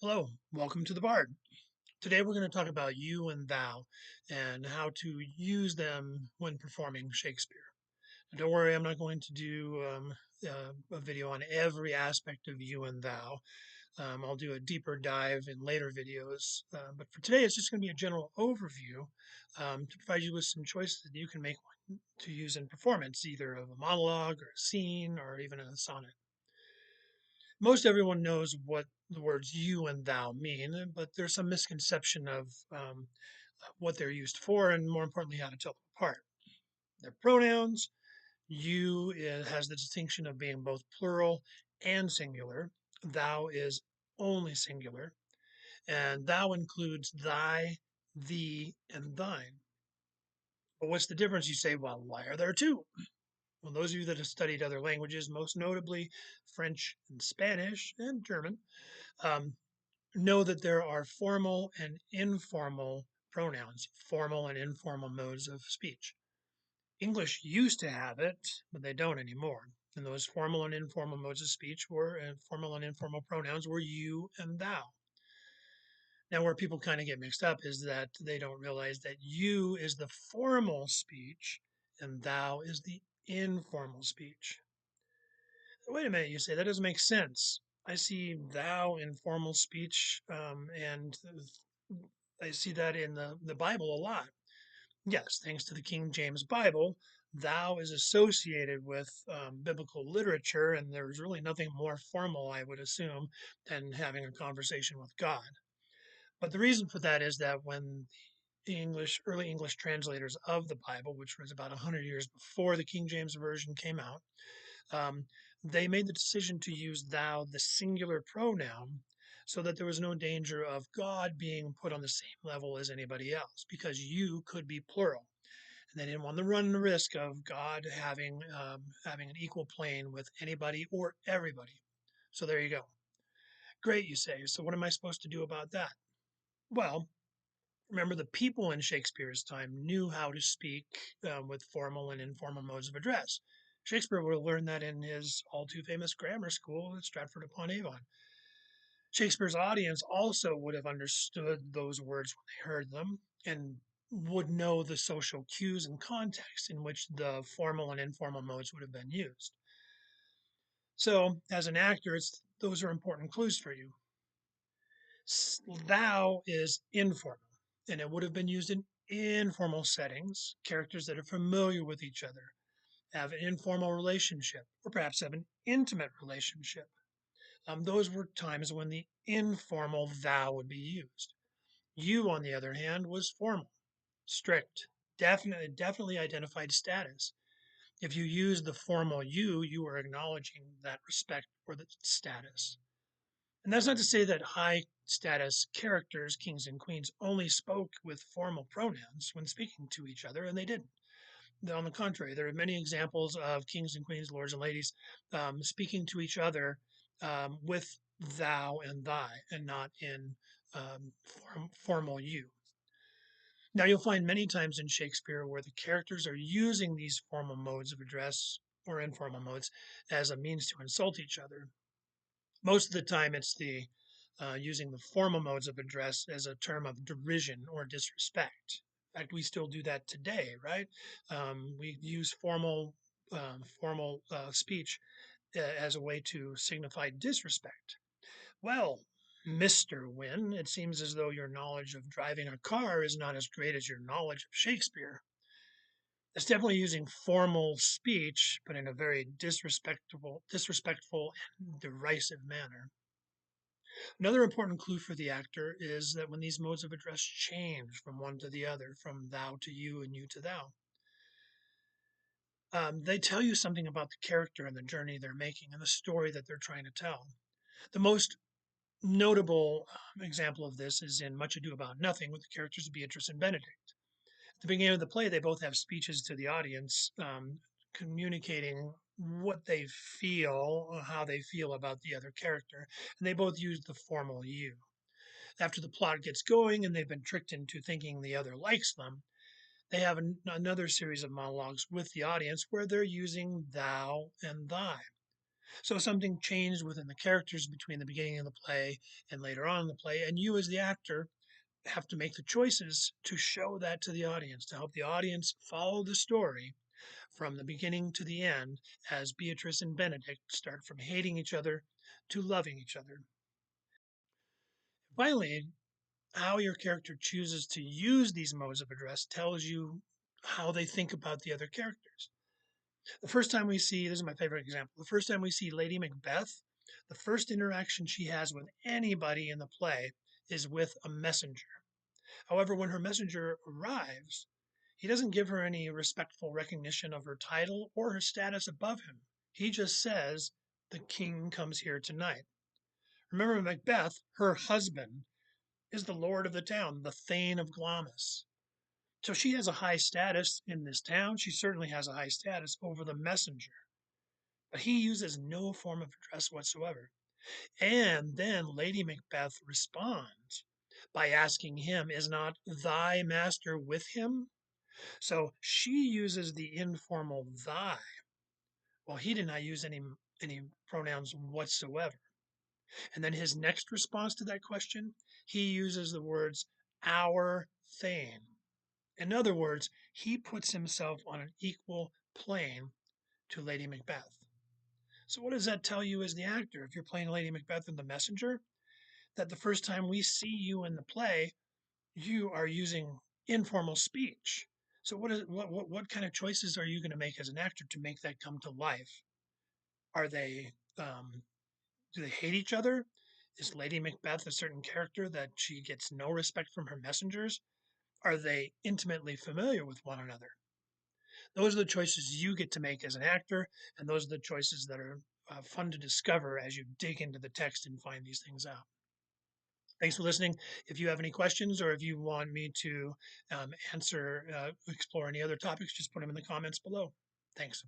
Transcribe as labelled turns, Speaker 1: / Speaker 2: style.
Speaker 1: Hello, welcome to the Bard. Today we're going to talk about you and thou and how to use them when performing Shakespeare. Now, don't worry, I'm not going to do a video on every aspect of you and thou. I'll do a deeper dive in later videos, but for today it's just going to be a general overview to provide you with some choices that you can make to use in performance, either of a monologue or a scene or even a sonnet. Most everyone knows what the words you and thou mean, but there's some misconception of what they're used for and more importantly, how to tell them apart. They're pronouns. You has the distinction of being both plural and singular. Thou is only singular. And thou includes thy, thee, and thine. But what's the difference? You say, well, why are there two? Well, those of you that have studied other languages, most notably French and Spanish and German, um, know that there are formal and informal pronouns, formal and informal modes of speech. English used to have it, but they don't anymore. And those formal and informal modes of speech were, and formal and informal pronouns were you and thou. Now, where people kind of get mixed up is that they don't realize that you is the formal speech and thou is the informal speech. Wait a minute, you say, that doesn't make sense. I see thou in formal speech, and I see that in the Bible a lot. Yes, thanks to the King James Bible, thou is associated with biblical literature, and there's really nothing more formal, I would assume, than having a conversation with God. But the reason for that is that when the early English translators of the Bible, which was about 100 years before the King James Version came out, um, they made the decision to use thou, the singular pronoun, so that there was no danger of God being put on the same level as anybody else, because you could be plural. And they didn't want to run the risk of God having an equal plane with anybody or everybody. So there you go. Great, you say. So what am I supposed to do about that? Well, remember, the people in Shakespeare's time knew how to speak with formal and informal modes of address. Shakespeare would have learned that in his all too famous grammar school at Stratford upon Avon. Shakespeare's audience also would have understood those words when they heard them and would know the social cues and context in which the formal and informal modes would have been used. So, as an actor, those are important clues for you. Thou is informal, and it would have been used in informal settings, characters that are familiar with each other, have an informal relationship, or perhaps have an intimate relationship. Those were times when the informal thou would be used. You, on the other hand, was formal, strict, definitely identified status. If you used the formal you were acknowledging that respect for the status. And that's not to say that high status characters, kings and queens, only spoke with formal pronouns when speaking to each other, and they didn't. On the contrary, there are many examples of kings and queens, lords and ladies speaking to each other with thou and thy, and not in formal you. Now, you'll find many times in Shakespeare where the characters are using these formal modes of address or informal modes as a means to insult each other. Most of the time, it's the using the formal modes of address as a term of derision or disrespect. In fact, we still do that today, right? We use formal speech as a way to signify disrespect. Well, Mr. Wynne, it seems as though your knowledge of driving a car is not as great as your knowledge of Shakespeare. It's definitely using formal speech, but in a very disrespectful and derisive manner. Another important clue for the actor is that when these modes of address change from one to the other, from thou to you and you to thou, they tell you something about the character and the journey they're making and the story that they're trying to tell. The most notable example of this is in Much Ado About Nothing with the characters Beatrice and Benedict. At the beginning of the play, they both have speeches to the audience communicating what they feel, how they feel about the other character, and they both use the formal you. After the plot gets going and they've been tricked into thinking the other likes them, they have another series of monologues with the audience where they're using thou and thy. So something changed within the characters between the beginning of the play and later on in the play, and you as the actor have to make the choices to show that to the audience, to help the audience follow the story from the beginning to the end as Beatrice and Benedict start from hating each other to loving each other. Finally, how your character chooses to use these modes of address tells you how they think about the other characters. The first time we see, this is my favorite example, the first time we see Lady Macbeth, the first interaction she has with anybody in the play is with a messenger. However, when her messenger arrives, he doesn't give her any respectful recognition of her title or her status above him. He just says, "The king comes here tonight." Remember, Macbeth, her husband, is the lord of the town, the Thane of Glamis. So she has a high status in this town. She certainly has a high status over the messenger. But he uses no form of address whatsoever. And then Lady Macbeth responds by asking him, "Is not thy master with him?" So she uses the informal thy, while he did not use any pronouns whatsoever. And then his next response to that question, he uses the words our Thane. In other words, he puts himself on an equal plane to Lady Macbeth. So what does that tell you as the actor? If you're playing Lady Macbeth in The Messenger, that the first time we see you in the play, you are using informal speech. So what kind of choices are you going to make as an actor to make that come to life? Are they do they hate each other? Is Lady Macbeth a certain character that she gets no respect from her messengers? Are they intimately familiar with one another? Those are the choices you get to make as an actor, and those are the choices that are fun to discover as you dig into the text and find these things out. Thanks for listening. If you have any questions or if you want me to explore any other topics, just put them in the comments below. Thanks.